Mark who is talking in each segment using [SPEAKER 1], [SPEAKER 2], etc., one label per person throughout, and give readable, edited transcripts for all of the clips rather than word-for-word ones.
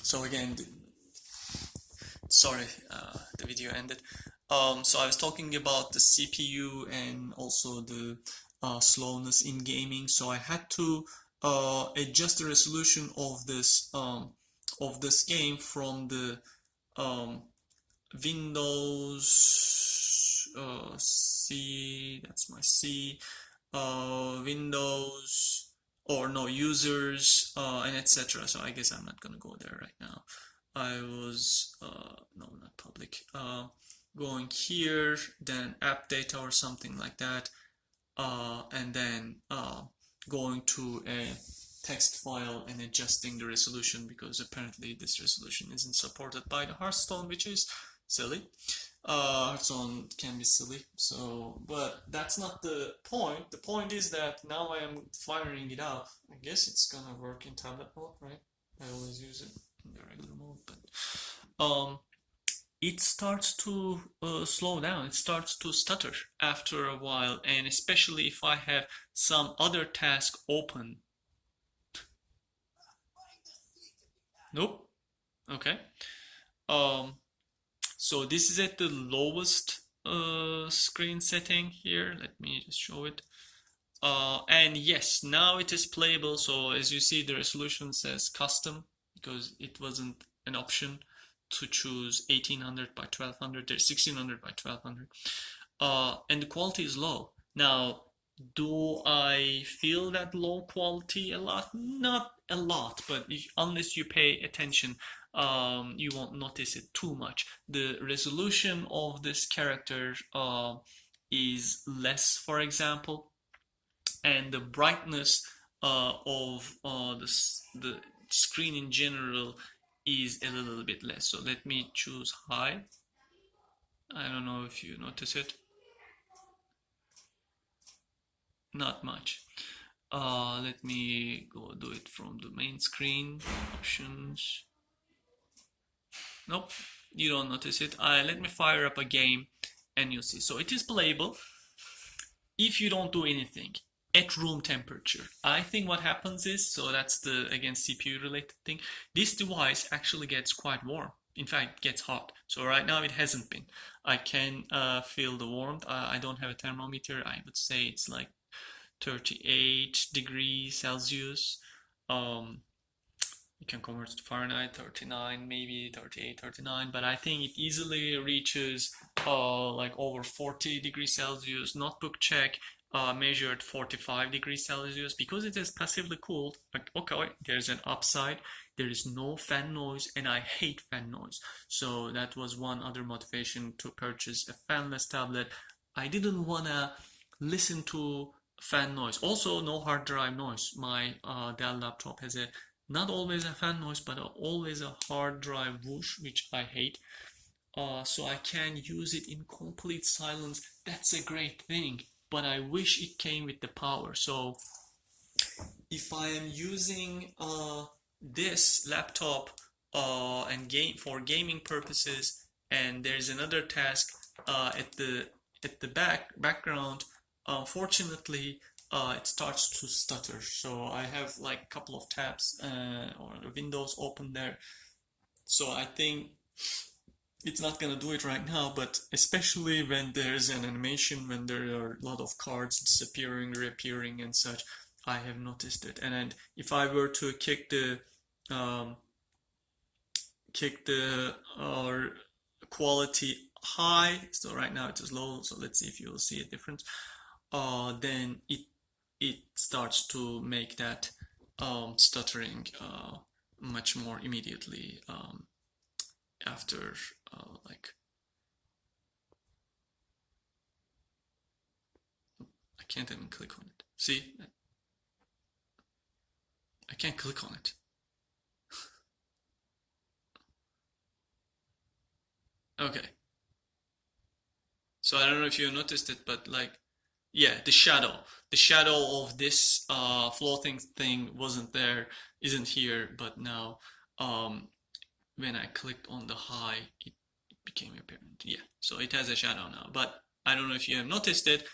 [SPEAKER 1] So again, sorry, the video ended. So I was talking about the CPU and also the slowness in gaming. So I had to adjust the resolution of this game from the um, Windows C. That's my C. Windows or no users and etc. So I guess I'm not gonna go there right now. I was no, not public. Going here, then app data or something like that, and then going to a text file and adjusting the resolution, because apparently this resolution isn't supported by the Hearthstone, which is silly. Hearthstone can be silly, so, but that's not the point. The point is that now I am firing it up. I guess it's gonna work in tablet mode, right? I always use it in the regular mode, but it starts to slow down. It starts to stutter after a while, and especially if I have some other task open. Nope. Okay. So this is at the lowest screen setting here. Let me just show it. And yes, now it is playable. So as you see, the resolution says custom because it wasn't an option to choose 1800 by 1200. There's 1600 by 1200. And the quality is low. Now, do I feel that low quality a lot? Not a lot, but unless you pay attention, you won't notice it too much. The resolution of this character is less, for example, and the brightness of the screen in general is a little bit less. So let me choose high. I don't know if you notice it. Not much. Let me go do it from the main screen. Options. Nope, you don't notice it. Let me fire up a game and you'll see. So it is playable if you don't do anything at room temperature. I think what happens is, so that's the, again, CPU related thing. This device actually gets quite warm. In fact, it gets hot. So right now it hasn't been. I can feel the warmth. I don't have a thermometer. I would say it's like 38 degrees Celsius. You can convert it to Fahrenheit, 39, maybe 38, 39, but I think it easily reaches like over 40 degrees Celsius. Notebook check measured 45 degrees Celsius. Because it is passively cooled. Okay, there's an upside. There is no fan noise, and I hate fan noise. So that was one other motivation to purchase a fanless tablet. I didn't wanna listen to fan noise. Also, no hard drive noise. My Dell laptop has not always a fan noise, but always a hard drive whoosh, which I hate. So I can use it in complete silence. That's a great thing, but I wish it came with the power. So if I am using this laptop and for gaming purposes, and there's another task at the background, unfortunately it starts to stutter. So I have like a couple of tabs or windows open there. So I think it's not gonna do it right now, but especially when there's an animation, when there are a lot of cards disappearing, reappearing and such, I have noticed it. And if I were to kick the quality high, so right now it is low, so let's see if you will see a difference. Then it starts to make that stuttering much more immediately after like, I can't even click on it. See, I can't click on it. Okay, so I don't know if you noticed it, but like, yeah, the shadow of this floating thing isn't here, but now when I clicked on the high, it became apparent. Yeah, so it has a shadow now, but I don't know if you have noticed it.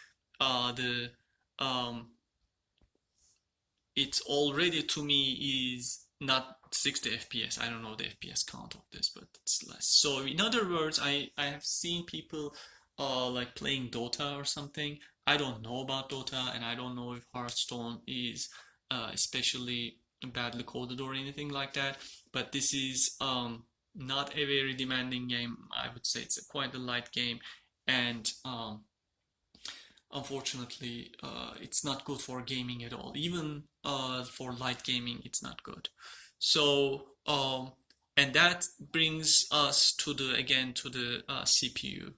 [SPEAKER 1] It's already, to me, is not 60 FPS. I don't know the FPS count of this, but it's less. So in other words, I have seen people like playing Dota or something. I don't know about Dota, and I don't know if Hearthstone is especially badly coded or anything like that. But this is not a very demanding game. I would say it's quite a light game, and unfortunately, it's not good for gaming at all. Even for light gaming, it's not good. So, and that brings us to the again to the CPU.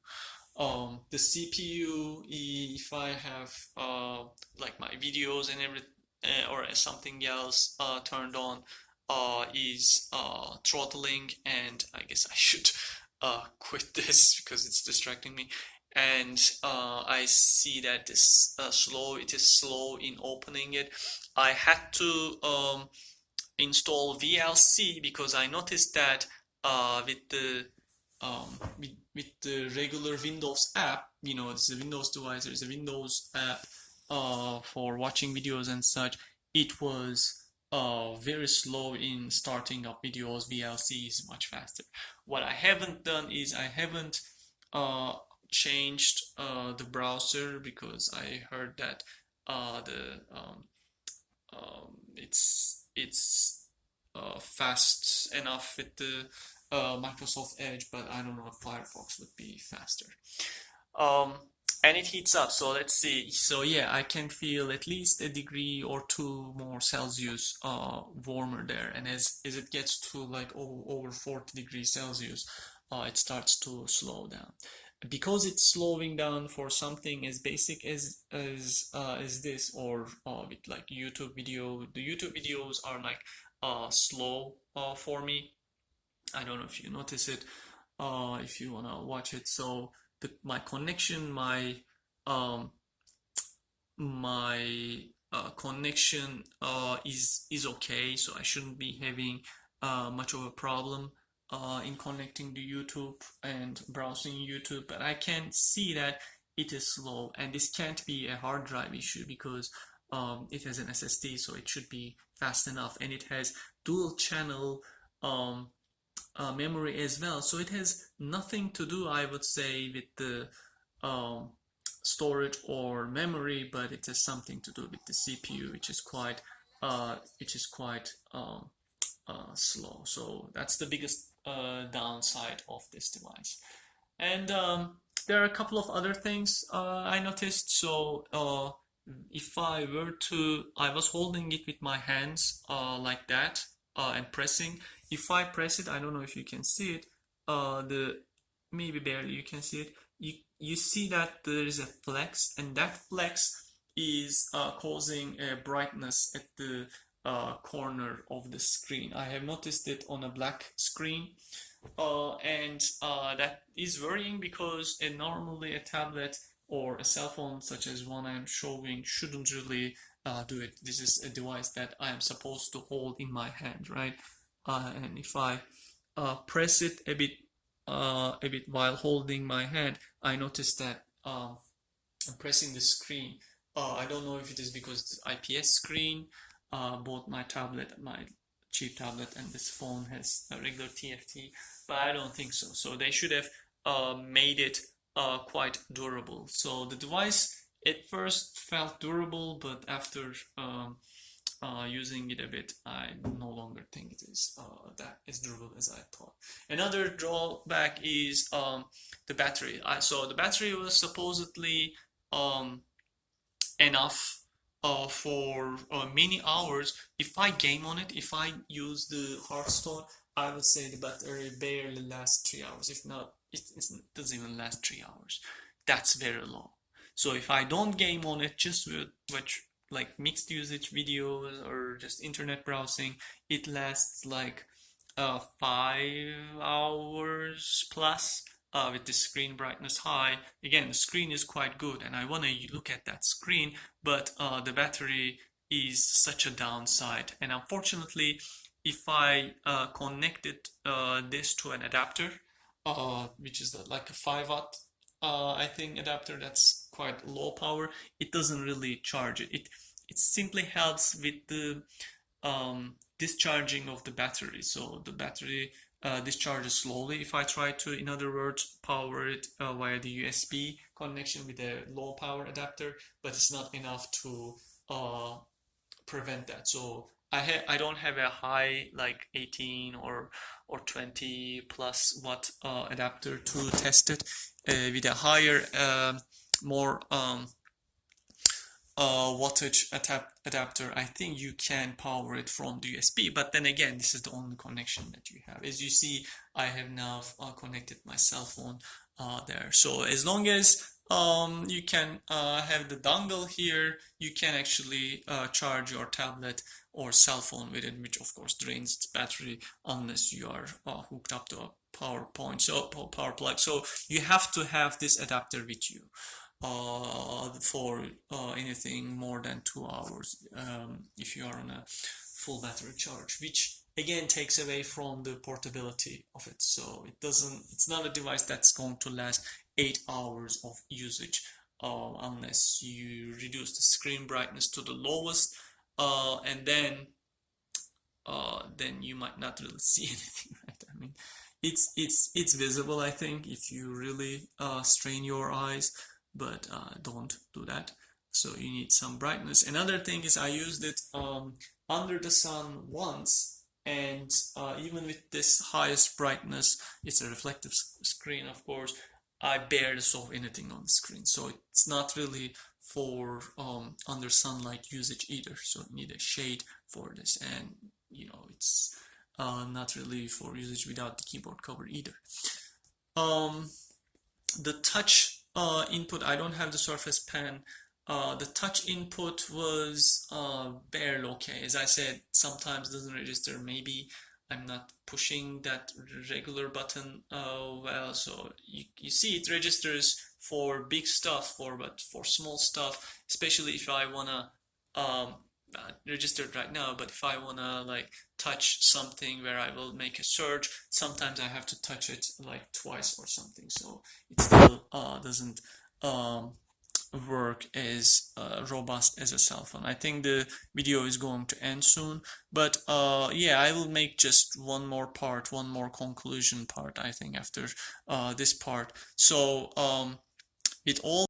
[SPEAKER 1] The CPU, if I have like my videos and everything, or something else turned on, is throttling, and I guess I should quit this because it's distracting me. And I see that it is slow in opening it. I had to install VLC because I noticed that with the with the regular Windows app, it's a Windows device, there's a Windows app for watching videos and such. It was very slow in starting up videos. VLC is much faster. What I haven't done is I haven't changed the browser because I heard that it's fast enough with the Microsoft Edge, but I don't know if Firefox would be faster. And it heats up, so let's see. So yeah, I can feel at least a degree or two more Celsius warmer there, and as it gets to like over 40 degrees Celsius, it starts to slow down. Because it's slowing down for something as basic as this, or with like YouTube video. The YouTube videos are like slow for me. I don't know if you notice it, if you wanna watch it. So my connection, my connection is okay, so I shouldn't be having much of a problem in connecting to YouTube and browsing YouTube. But I can see that it is slow, and this can't be a hard drive issue because it has an SSD, so it should be fast enough, and it has dual channel memory as well, so it has nothing to do, I would say, with the storage or memory, but it has something to do with the CPU, which is quite slow. So that's the biggest downside of this device. And there are a couple of other things I noticed. So if I was holding it with my hands like that and pressing. If I press it, I don't know if you can see it, maybe barely you can see it. You see that there is a flex, and that flex is causing a brightness at the corner of the screen. I have noticed it on a black screen, and that is worrying because normally a tablet or a cell phone such as one I am showing shouldn't really do it. This is a device that I am supposed to hold in my hand, right? And if I press it a bit while holding my hand, I notice that I'm pressing the screen. I don't know if it is because it's IPS screen. Both my tablet, my cheap tablet, and this phone has a regular TFT, but I don't think so. So they should have made it quite durable. So the device at first felt durable, but after using it a bit, I no longer think it is that as durable as I thought. Another drawback is the battery. So the battery was supposedly enough for many hours. If I game on it, if I use the Hearthstone, I would say the battery barely lasts 3 hours. If not, it doesn't even last 3 hours. That's very low. So if I don't game on it, just with like mixed usage videos or just internet browsing, it lasts like 5 hours plus with the screen brightness high. Again, the screen is quite good, and I want to look at that screen, but the battery is such a downside. And unfortunately, if I connected this to an adapter, which is like a 5 watt I think adapter that's quite low power, it doesn't really charge it. It simply helps with the discharging of the battery. So the battery discharges slowly if I try to, in other words, power it via the USB connection with a low power adapter, but it's not enough to prevent that. So I don't have a high like 18 or 20 plus watt adapter to test it. With a higher more wattage adapter, I think you can power it from the USB, but then again, this is the only connection that you have. As you see, I have now connected my cell phone there. So as long as you can have the dongle here, you can actually charge your tablet or cell phone with it, which of course drains its battery unless you are hooked up to a power plug. So you have to have this adapter with you for anything more than 2 hours if you are on a full battery charge, which again takes away from the portability of it. So it's not a device that's going to last 8 hours of usage unless you reduce the screen brightness to the lowest, and then you might not really see anything, right? I mean, it's visible, I think, if you really strain your eyes, but don't do that. So you need some brightness. Another thing is I used it under the sun once, and even with this highest brightness, it's a reflective screen, of course, I barely saw anything on the screen. So it's not really for under sunlight usage either. So you need a shade for this, and it's not really for usage without the keyboard cover either. The touch input, I don't have the Surface Pen. The touch input was barely okay. As I said, sometimes doesn't register. Maybe I'm not pushing that regular button well. So you see it registers for big stuff, but for small stuff, especially if I wanna register it right now, but if I wanna like touch something where I will make a search, sometimes I have to touch it like twice or something, so it still doesn't work as robust as a cell phone. I think the video is going to end soon, but yeah, I will make just one more conclusion part, I think, after this part. So it all